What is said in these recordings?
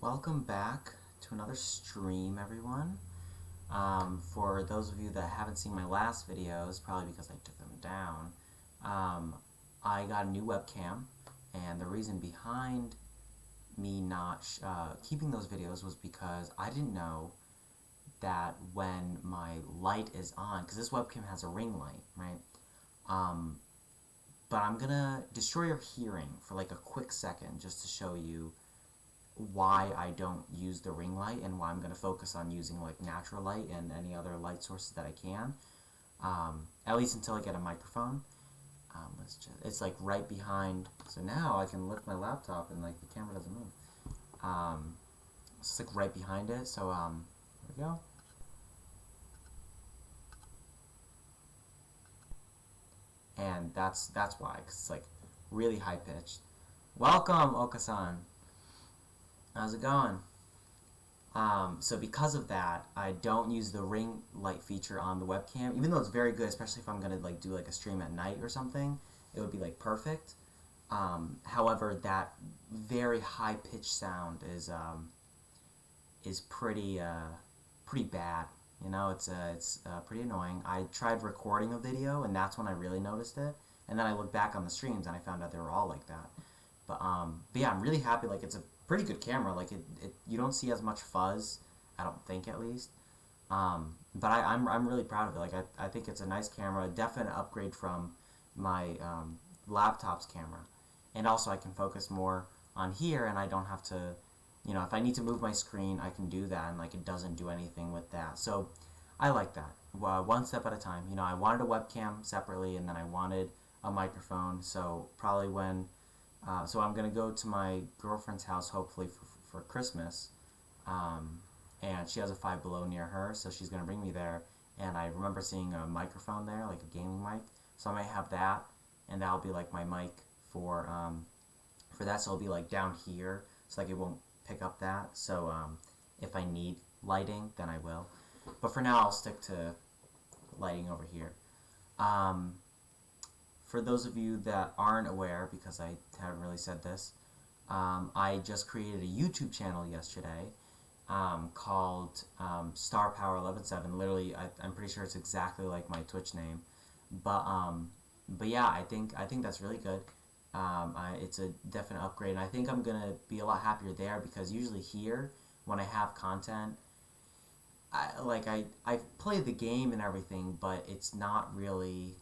Welcome back to another stream, everyone. For those of you that haven't seen my last videos, probably because I took them down, I got a new webcam, and the reason behind me not keeping those videos was because I didn't know that when my light is on, because this webcam has a ring light, right? But I'm gonna destroy your hearing for like a quick second just to show you why I don't use the ring light and why I'm going to focus on using like natural light and any other light sources that I can, at least until I get a microphone. It's like right behind, so now I can lift my laptop and like the camera doesn't move. It's like right behind it, so there we go. And that's why, because it's like really high pitched. Welcome, Okasan. How's it going? So because of that, I don't use the ring light feature on the webcam, even though it's very good, especially if I'm gonna like do like a stream at night or something. It would be like perfect. However, that very high pitched sound is pretty bad. You know, it's pretty annoying. I tried recording a video, and that's when I really noticed it. And then I looked back on the streams, and I found out they were all like that. But yeah, I'm really happy. Like, it's a pretty good camera. Like, you don't see as much fuzz, I don't think, at least. But I'm really proud of it. Like, I think it's a nice camera, a definite upgrade from my laptop's camera. And also, I can focus more on here, and I don't have to, you know, if I need to move my screen, I can do that, and like it doesn't do anything with that. So I like that. One step at a time. You know, I wanted a webcam separately, and then I wanted a microphone. So probably when so I'm gonna go to my girlfriend's house hopefully for Christmas, and she has a Five Below near her, so she's gonna bring me there. And I remember seeing a microphone there, like a gaming mic, so I might have that, and that'll be like my mic for that. So it'll be like down here, so like it won't pick up that. So if I need lighting, then I will. But for now, I'll stick to lighting over here. For those of you that aren't aware, because I haven't really said this, I just created a YouTube channel yesterday called Star Power 11/7. Literally, I'm pretty sure it's exactly like my Twitch name. But yeah, I think that's really good. It's a definite upgrade, and I think I'm gonna be a lot happier there, because usually here, when I have content, I play the game and everything, but it's not really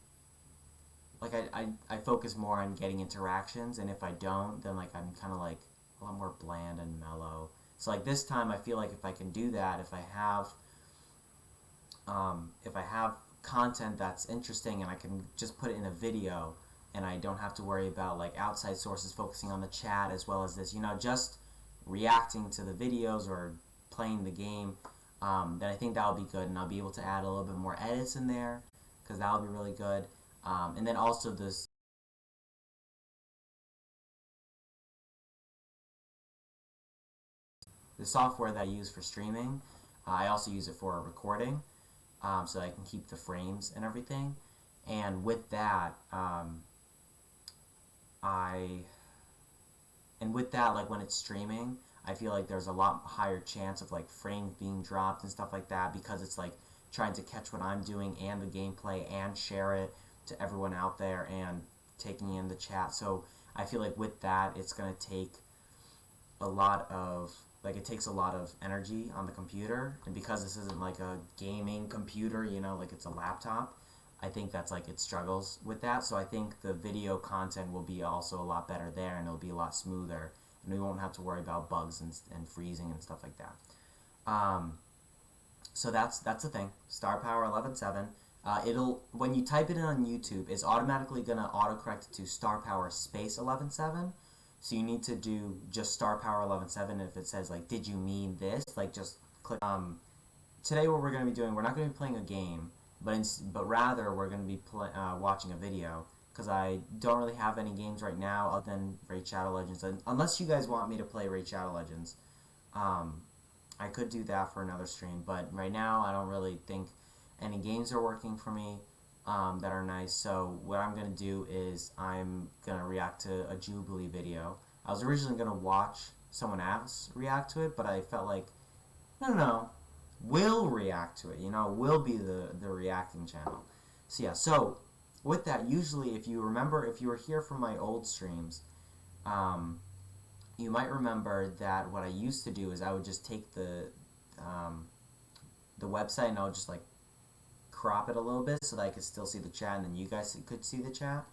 like I focus more on getting interactions, and if I don't, then like I'm kind of like a lot more bland and mellow. So like this time, I feel like if I can do that, if I have content that's interesting and I can just put it in a video, and I don't have to worry about like outside sources focusing on the chat as well as this, you know, just reacting to the videos or playing the game, then I think that'll be good, and I'll be able to add a little bit more edits in there, because that'll be really good. And then also the software that I use for streaming, I also use it for recording, so I can keep the frames and everything. And with that, like when it's streaming, I feel like there's a lot higher chance of like frames being dropped and stuff like that, because it's like trying to catch what I'm doing and the gameplay and share it to everyone out there and taking in the chat. So I feel like with that, it's going to take a lot of, like, it takes a lot of energy on the computer, and because this isn't like a gaming computer, you know, like it's a laptop, I think that's like it struggles with that. So I think the video content will be also a lot better there, and it'll be a lot smoother, and we won't have to worry about bugs and freezing and stuff like that. So that's the thing. Star Power 11/7. It'll, when you type it in on YouTube, it's automatically gonna autocorrect it to Star Power space 11/7. So you need to do just Star Power 11/7. If it says like, did you mean this? Like, just click. Today what we're gonna be doing, we're not gonna be playing a game, but rather we're gonna be watching a video, because I don't really have any games right now other than Raid Shadow Legends. And unless you guys want me to play Raid Shadow Legends, I could do that for another stream. But right now, I don't really think any games are working for me that are nice. So what I'm going to do is I'm going to react to a Jubilee video. I was originally going to watch someone else react to it, but I felt like, no, we'll react to it, we'll be the reacting channel. So yeah, so with that, usually if you remember, if you were here from my old streams, you might remember that what I used to do is I would just take the website and I would just like crop it a little bit so that I could still see the chat and then you guys could see the chat.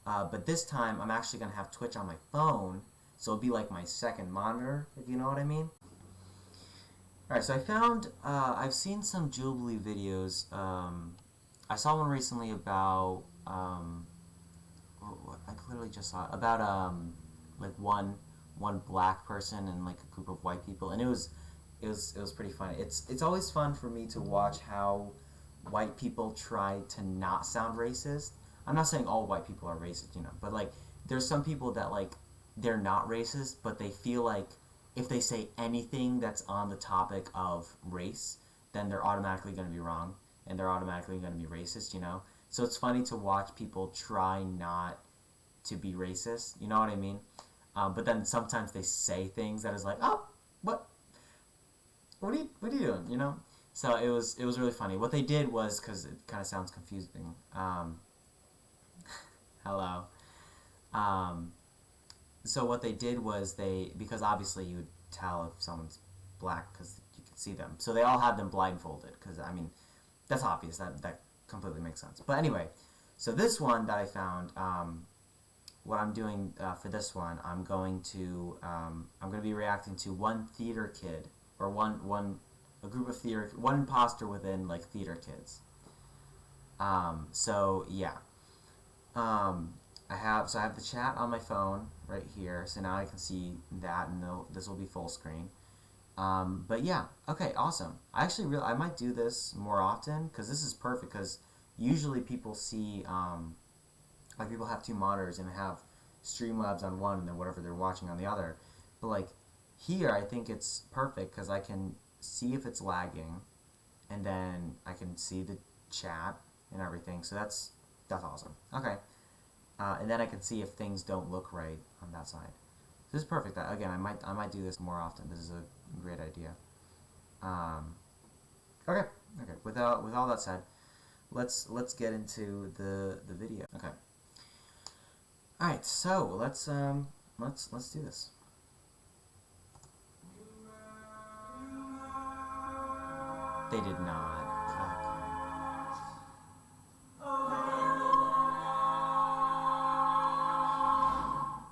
But this time I'm actually going to have Twitch on my phone, so it'll be like my second monitor, if you know what I mean. Alright, so I found, I've seen some Jubilee videos. I saw one recently about, I literally just saw it, about like one black person and like a group of white people, and it was pretty funny. It's always fun for me to watch how white people try to not sound racist. I'm not saying all white people are racist, but like there's some people that like they're not racist, but they feel like if they say anything that's on the topic of race, then they're automatically going to be wrong and they're automatically going to be racist, So it's funny to watch people try not to be racist, you know what I mean? But then sometimes they say things that is like, oh, what are you doing, So it was really funny. What they did was, because it kind of sounds confusing. Hello. So what they did was because obviously you would tell if someone's black because you could see them. So they all had them blindfolded because, I mean, that's obvious. That completely makes sense. But anyway, so this one that I found, what I'm doing for this one, I'm going to be reacting to one theater kid, or a group of one imposter within like theater kids. So yeah. I have the chat on my phone right here, so now I can see that, and this will be full screen. But yeah, okay, awesome. I might do this more often because this is perfect. Because usually people see like people have two monitors and they have Streamlabs on one and then whatever they're watching on the other. But like here, I think it's perfect because I can see if it's lagging, and then I can see the chat and everything. So that's awesome. Okay. And then I can see if things don't look right on that side. This is perfect. Again, I might do this more often. This is a great idea. Okay. With all that said, let's get into the video. Okay. All right. So let's do this. They did not.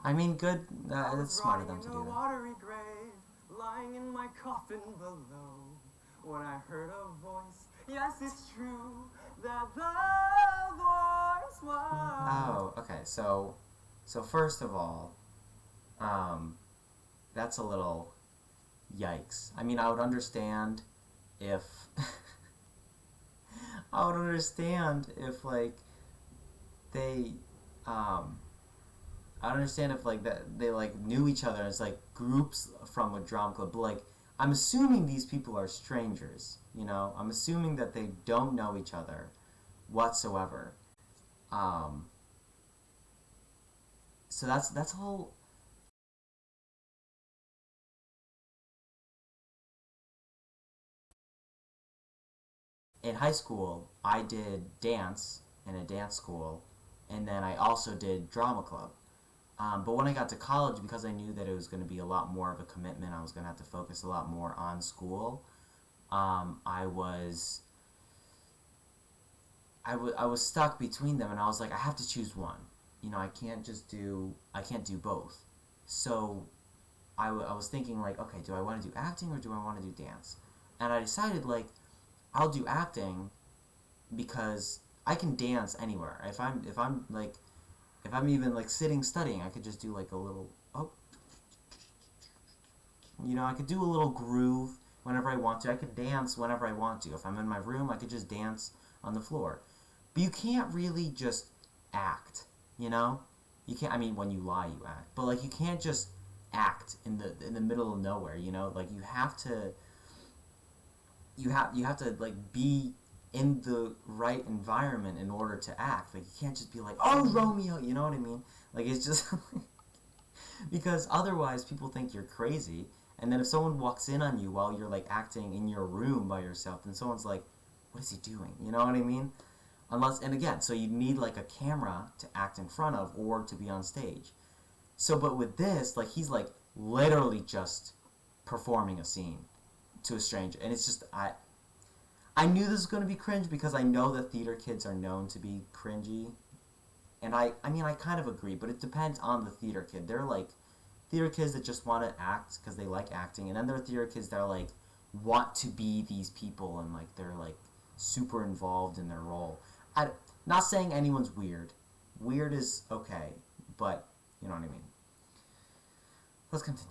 I mean, good. It's smart of them to do that. Watery grave, lying in my coffin below. When I heard a voice, yes, it's true that the voice was. Oh, okay. So first of all, that's a little yikes. I mean, I would understand if like they I don't understand if like that they like knew each other as like groups from a drama club, but like I'm assuming these people are strangers, I'm assuming that they don't know each other whatsoever. So that's a whole. In high school, I did dance in a dance school, and then I also did drama club. But when I got to college, because I knew that it was going to be a lot more of a commitment, I was going to have to focus a lot more on school. I was stuck between them, and I was like, I have to choose one. I can't do both. So I was thinking like, okay, do I want to do acting or do I want to do dance? And I decided like, I'll do acting because I can dance anywhere. If I'm even like sitting studying, I could just do like a little I could do a little groove whenever I want to. I could dance whenever I want to. If I'm in my room, I could just dance on the floor. But you can't really just act, You can't. I mean, when you lie, you act. But like, you can't just act in the middle of nowhere. Like you have to. You have to like be in the right environment in order to act. Like you can't just be like, oh, Romeo, you know what I mean? Like it's just Because otherwise people think you're crazy, and then if someone walks in on you while you're like acting in your room by yourself, then someone's like, what is he doing? You know what I mean? Unless, and again, so you need like a camera to act in front of or to be on stage. So, but with this, like, he's like literally just performing a scene to a stranger, and it's just, I knew this was going to be cringe because I know that theater kids are known to be cringy, and I mean, I kind of agree, but it depends on the theater kid. They're like theater kids that just want to act because they like acting, and then there are theater kids that are like want to be these people, and like they're like super involved in their role. Not saying anyone's weird. Weird is okay, but you know what I mean. Let's continue.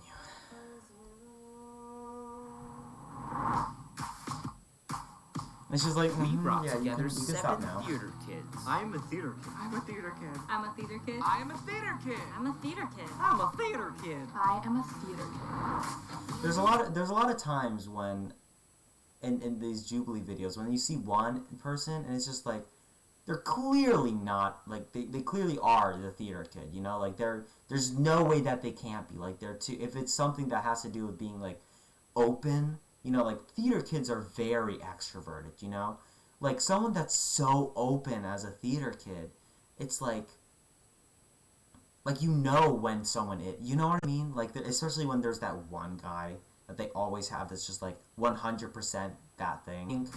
And she's like, We brought yeah, together you can stop 7 now. theater kids. I'm a theater kid. I'm a theater kid. I'm a theater kid. I'm a theater kid. I'm a theater kid. I'm a theater kid. I am a theater kid. There's a lot of times when in these Jubilee videos when you see one person and it's just like they're clearly not like they clearly are the theater kid, you know, like there's no way that they can't be like they're too, if it's something that has to do with being like open, you know, like theater kids are very extroverted, you know, like someone that's so open as a theater kid, it's like you know when someone is, you know what I mean, like especially when there's that one guy that they always have that's just like 100% that thing.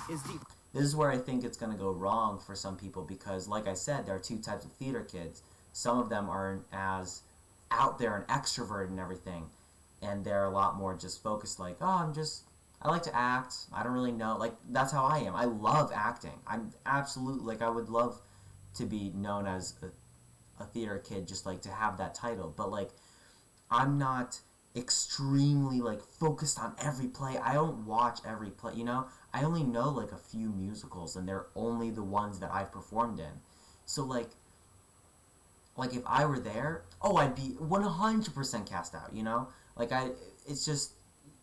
This is where I think it's going to go wrong for some people because, like I said, there are two types of theater kids. Some of them aren't as out there and extroverted and everything, and they're a lot more just focused like, oh, I like to act. I don't really know. Like, that's how I am. I love acting. I'm absolutely, like, I would love to be known as a theater kid, just like to have that title. But, like, I'm not extremely like focused on every play. I don't watch every play, you know. I only know like a few musicals, and they're only the ones that I've performed in. So like if I were there, oh, I'd be 100% cast out, you know. Like it's just,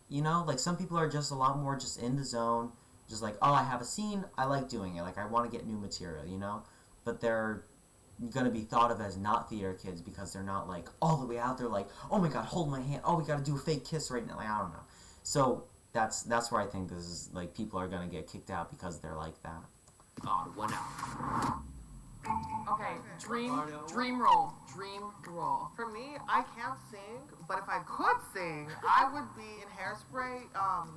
you know, like some people are just a lot more just in the zone, just like, oh, I have a scene, I like doing it, like I want to get new material, you know. But they're gonna be thought of as not theater kids because they're not like all the way out there like, oh my god, hold my hand, oh, we gotta do a fake kiss right now, like I don't know. So that's where I think this is like people are gonna get kicked out because they're like that. Odd one out. Okay, dream roll. For me, I can't sing, but if I could sing, I would be in Hairspray,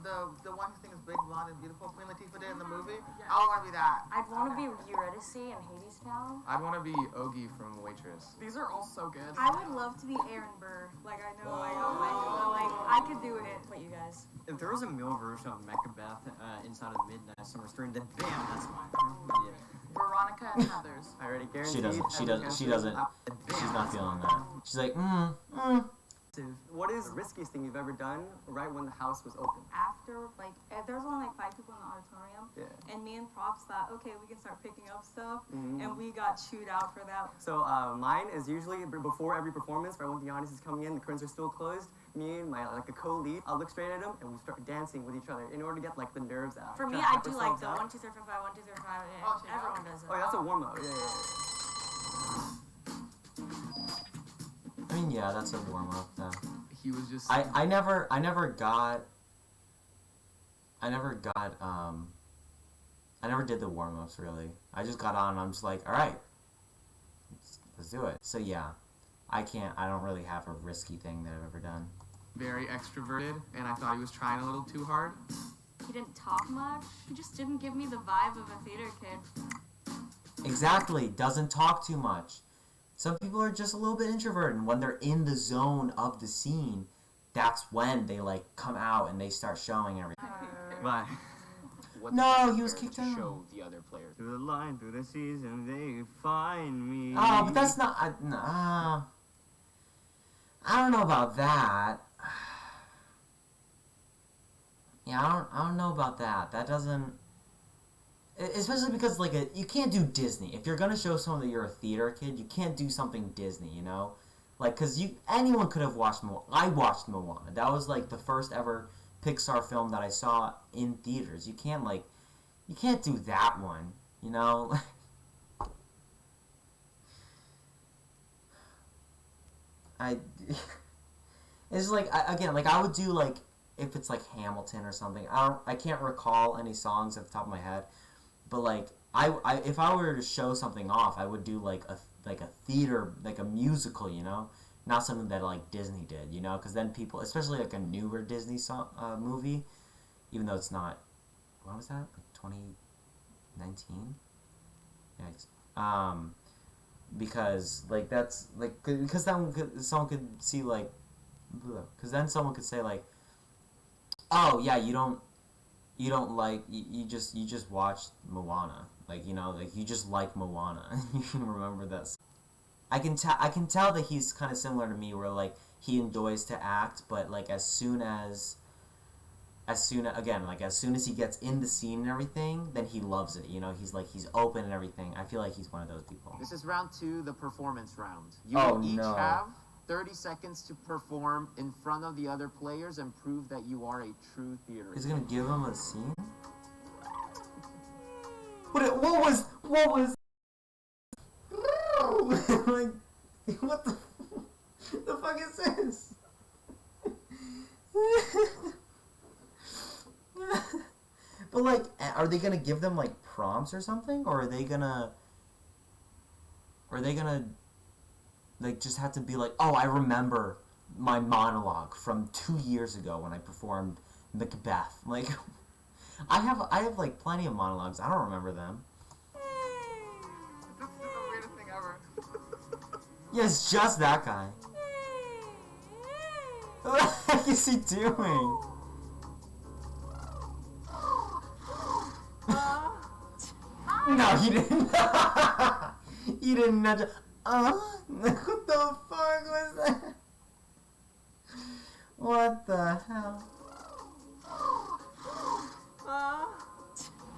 the one who sings Big Blonde and Beautiful, Queen Latifah did in the movie. I would want to be that. I'd want to be Eurydice in Hadestown. I'd want to be Ogie from Waitress. These are all so good. I would love to be Aaron Burr. Like I know, I could do it. What you guys? If there was a male version of Macbeth inside of Midnight Summer Storm, then bam, that's mine. Yeah. Veronica and Heathers. I already guarantee. She doesn't. She's not feeling that. She's like, What is the riskiest thing you've ever done right when the house was open? After, like, there was only like 5 people in the auditorium, and me and Props thought, okay, we can start picking up stuff, and we got chewed out for that. So mine is usually before every performance, right when the audience is coming in, the curtains are still closed. Me and my like a co-lead, I'll look straight at them and we start dancing with each other in order to get like the nerves out. For me, I do like the 1, 2, 3, 4, 5, 1, 2, 3, 4, 5. Yeah, everyone does it. Oh, yeah, that's a warm up. Yeah. I mean, yeah, that's a warm up though. He was just. I never did the warm ups really. I just got on and I'm just like, all right, let's do it. So yeah, I don't really have a risky thing that I've ever done. Very extroverted, and I thought he was trying a little too hard. He didn't talk much. He just didn't give me the vibe of a theater kid. Exactly, doesn't talk too much. Some people are just a little bit introverted, and when they're in the zone of the scene, that's when they like come out and they start showing everything. Bye. No, he was kicked out. Show the other players. Through the line, through the season, they find me. Oh, but that's not. I don't know about that. Yeah, I don't know about that. That doesn't. Especially because like you can't do Disney. If you're gonna show someone that you're a theater kid, you can't do something Disney. You know, like because anyone could have watched Moana. I watched Moana. That was like the first ever Pixar film that I saw in theaters. You can't do that one. You know. It's like again, like I would do like if it's like Hamilton or something. I can't recall any songs at the top of my head, but like I if I were to show something off, I would do like a theater, like a musical, you know, not something that like Disney did, you know, because then people, especially like a newer Disney song movie, even though it's not, what was that, like 2019? Yeah. Because like that's like because then someone could see like, because then someone could say like, oh yeah, you don't like you just watched Moana, like, you know, like you just like Moana. You can remember that. I can tell that he's kind of similar to me, where like he enjoys to act, but like as soon as he gets in the scene and everything, then he loves it. You know, he's open and everything. I feel like he's one of those people. This is round 2, the performance round. You Oh, will each no. have 30 seconds to perform in front of the other players and prove that you are a true theater. He's gonna give him a scene. What was like, what the fuck is this? But like, are they gonna give them like prompts or something, or are they gonna like just have to be like, oh, I remember my monologue from 2 years ago when I performed Macbeth. Like, I have like plenty of monologues. I don't remember them. This is the weirdest thing ever. Yeah, it's just that guy. What the heck is he doing? No, he didn't. He didn't nudge. What the fuck was that? What the hell?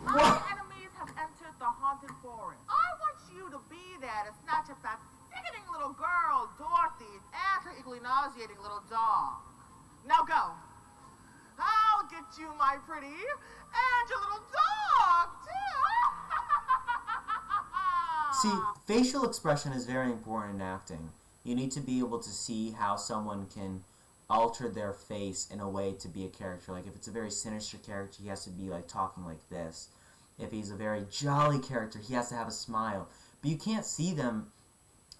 My enemies have entered the haunted forest. I want you to be there to snatch up that sickening little girl, Dorothy, and her equally nauseating little dog. Now go. I'll get you, my pretty, and your little dog, too. See, facial expression is very important in acting. You need to be able to see how someone can alter their face in a way to be a character. Like, if it's a very sinister character, he has to be like talking like this. If he's a very jolly character, he has to have a smile. But you can't see them.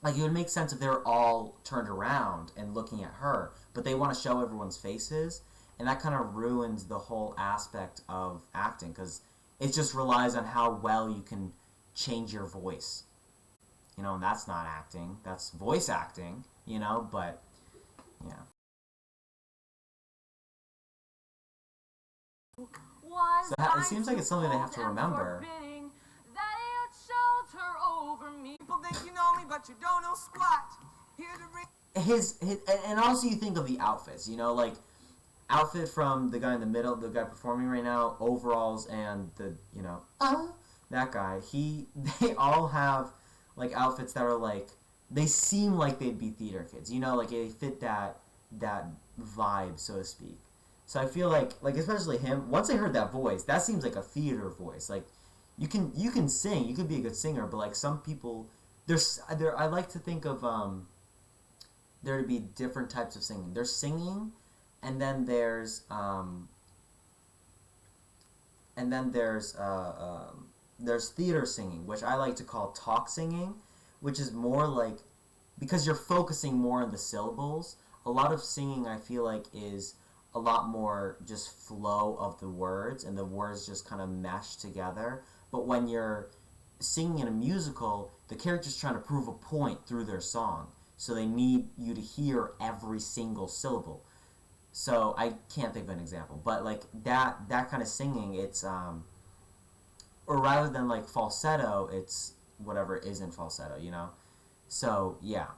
Like, it would make sense if they were all turned around and looking at her, but they want to show everyone's faces, and that kind of ruins the whole aspect of acting, because it just relies on how well you can change your voice. You know, and that's not acting. That's voice acting, you know, but, yeah. So it seems like it's something they have to remember. People think you know me, but you don't know squat. Here to bring His and also you think of the outfits, you know, like outfit from the guy in the middle, the guy performing right now, overalls, and the, you know, that guy. They all have like outfits that are like, they seem like they'd be theater kids, you know, like they fit that vibe, so to speak. So I feel like especially him, once I heard that voice, that seems like a theater voice. Like, you can sing, you could be a good singer, but like some people, I like to think of there to be different types of singing. There's singing, and then there's theater singing, which I like to call talk singing, which is more like, because you're focusing more on the syllables. A lot of singing, I feel like, is a lot more just flow of the words, and the words just kind of mesh together. But when you're singing in a musical, the character's trying to prove a point through their song, so they need you to hear every single syllable. So I can't think of an example, but like that kind of singing, it's or rather than like falsetto, it's whatever isn't falsetto, you know. So yeah,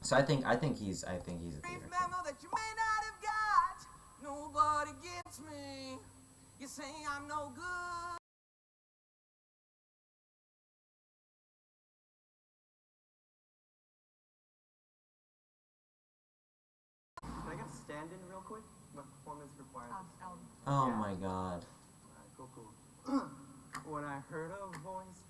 So I think he's a theater kid. that you may not have got. Nobody gets me. You say I'm no good. Can I get a stand-in real quick? My performance requires it. Oh my god. Alright, cool. When I heard a voice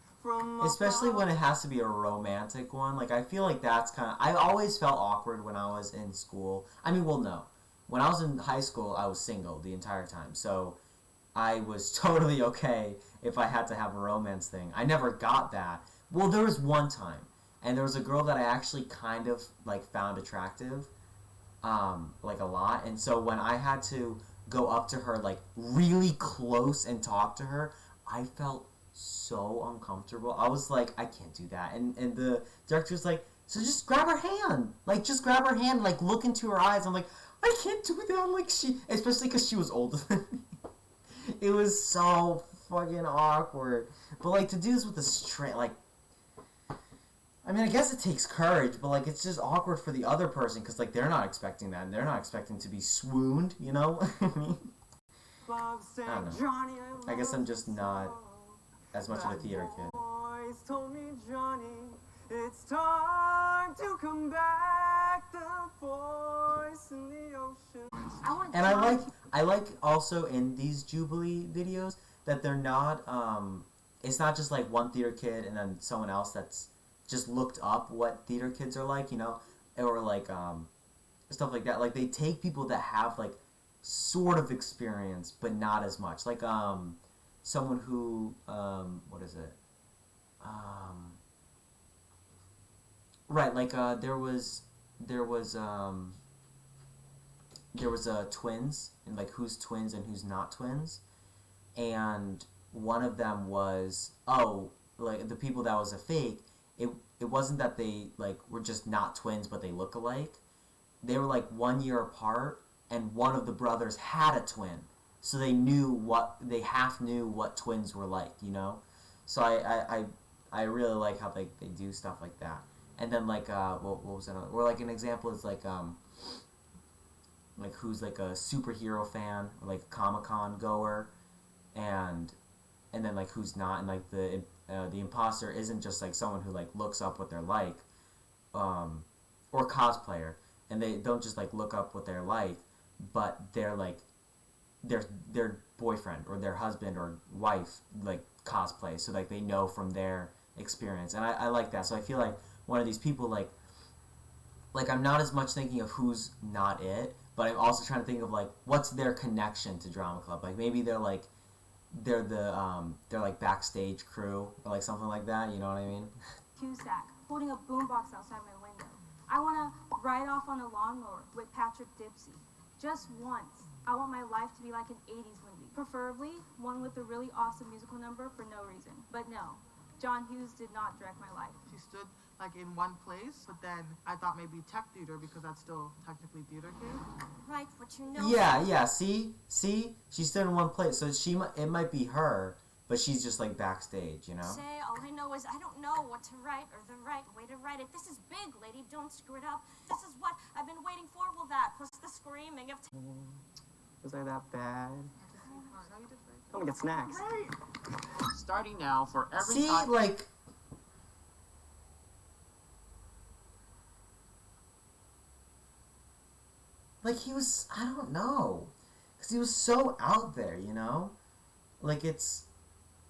especially when it has to be a romantic one. Like, I feel like that's kind of... I always felt awkward when I was in school. I mean, well, no. When I was in high school, I was single the entire time. So I was totally okay if I had to have a romance thing. I never got that. Well, there was one time. And there was a girl that I actually kind of, like, found attractive. Like, a lot. And so when I had to go up to her, like, really close and talk to her, I felt so uncomfortable. I was like, I can't do that. And the director was like, so just grab her hand. Like, just grab her hand, like, look into her eyes. I'm like, I can't do that. Like, especially because she was older than me. It was so fucking awkward. But, like, to do this with a straight, like, I mean, I guess it takes courage, but, like, it's just awkward for the other person because, like, they're not expecting that, and they're not expecting to be swooned, you know? I mean, I don't know. I guess I'm just not as much of a theater kid. Boys told me, Johnny, it's time to come back. The voice in the ocean. And I like also in these Jubilee videos that they're not, it's not just, like, one theater kid and then someone else that's just looked up what theater kids are like, you know, or like stuff like that. Like, they take people that have, like, sort of experience but not as much, like someone who what is it, right, like there was twins, and like who's twins and who's not twins, and one of them was, like, the people that was a fake. It wasn't that they, like, were just not twins, but they look alike. They were, like, 1 year apart, and one of the brothers had a twin. So they half knew what twins were like, you know? So I really like how they do stuff like that. And then, like, what was another? Or, like, an example is, like who's, like, a superhero fan, or, like, Comic-Con goer, and then, like, who's not, and, like, the imposter isn't just, like, someone who, like, looks up what they're like, or cosplayer, and they don't just, like, look up what they're like, but they're, like, their boyfriend or their husband or wife, like, cosplay, so, like, they know from their experience, and I like that. So I feel like one of these people, like I'm not as much thinking of who's not it, but I'm also trying to think of, like, what's their connection to Drama Club. Like, maybe they're like backstage crew or, like, something like that, you know what I mean? Cusack holding a boombox outside my window. I want to ride off on a lawnmower with Patrick Dempsey. Just once. I want my life to be like an 80s movie. Preferably one with a really awesome musical number for no reason. But no, John Hughes did not direct my life. She stood, like, in one place, but then I thought maybe tech theater because that's still technically theater kid. Right, what you know. Yeah, see? She stood in one place, so it might be her, but she's just, like, backstage, you know? Say, all I know is I don't know what to write or the right way to write it. This is big, lady, don't screw it up. This is what I've been waiting for, well, that, plus the screaming of... Was I that bad? I'm gonna get snacks. Starting now for every See, time. like he was, I don't know, because he was so out there, you know? Like, it's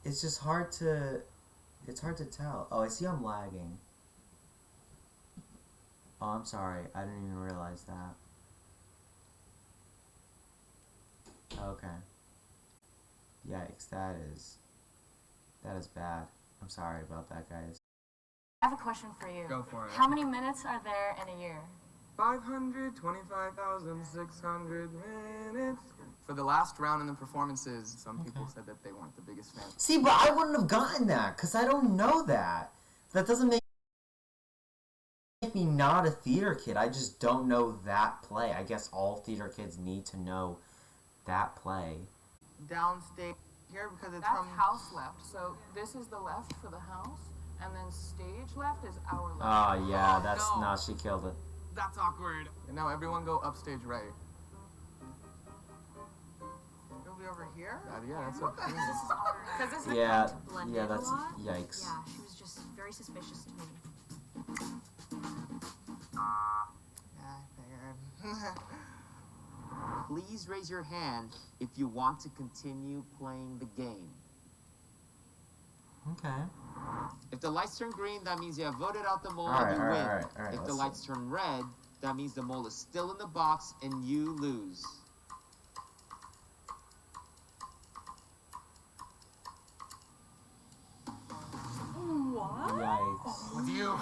just hard to tell. Oh, I see I'm lagging. Oh, I'm sorry, I didn't even realize that. Okay. Yikes, that is bad. I'm sorry about that, guys. I have a question for you. Go for it. How many minutes are there in a year? 525,600 minutes. For the last round in the performances, some people said that they weren't the biggest fans. See, but I wouldn't have gotten that, because I don't know that. That doesn't make me not a theater kid. I just don't know that play. I guess all theater kids need to know that play. Downstage here because it's That's from house left. So this is the left for the house, and then stage left is our left. Oh, yeah, Oh, that's... no. Nah, she killed it. That's awkward. And now everyone go upstage right. it'll be over here. Yeah, that's up to you. Because this is Yeah, to blend yeah, in that's... a lot. Yikes. Yeah, she was just very suspicious to me. Yeah, I figured. Please raise your hand if you want to continue playing the game. Okay. If the lights turn green, that means you have voted out the mole All right, and you all right, win. all right, all right, If the let's lights turn red, that means the mole is still in the box and you lose. What? Yikes. With you.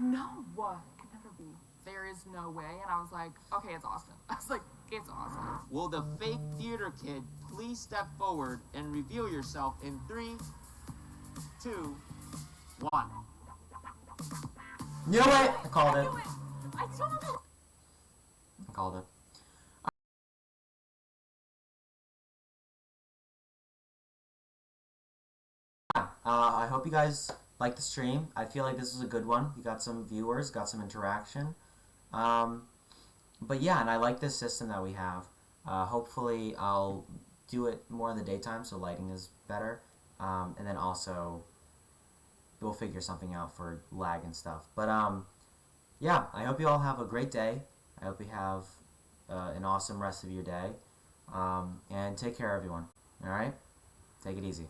No, what? Could never be. There is no way. And I was like, okay, it's Austin. I was like, it's Austin. Will the fake theater kid please step forward and reveal yourself in 3, 2, 1. You know what? I called it. I told him. I called it. I hope you guys like the stream. I feel like this was a good one. You got some viewers, got some interaction. But yeah, and I like this system that we have. Hopefully I'll do it more in the daytime so lighting is better. And then also we'll figure something out for lag and stuff. But yeah, I hope you all have a great day. I hope you have an awesome rest of your day. And take care, everyone. All right? Take it easy.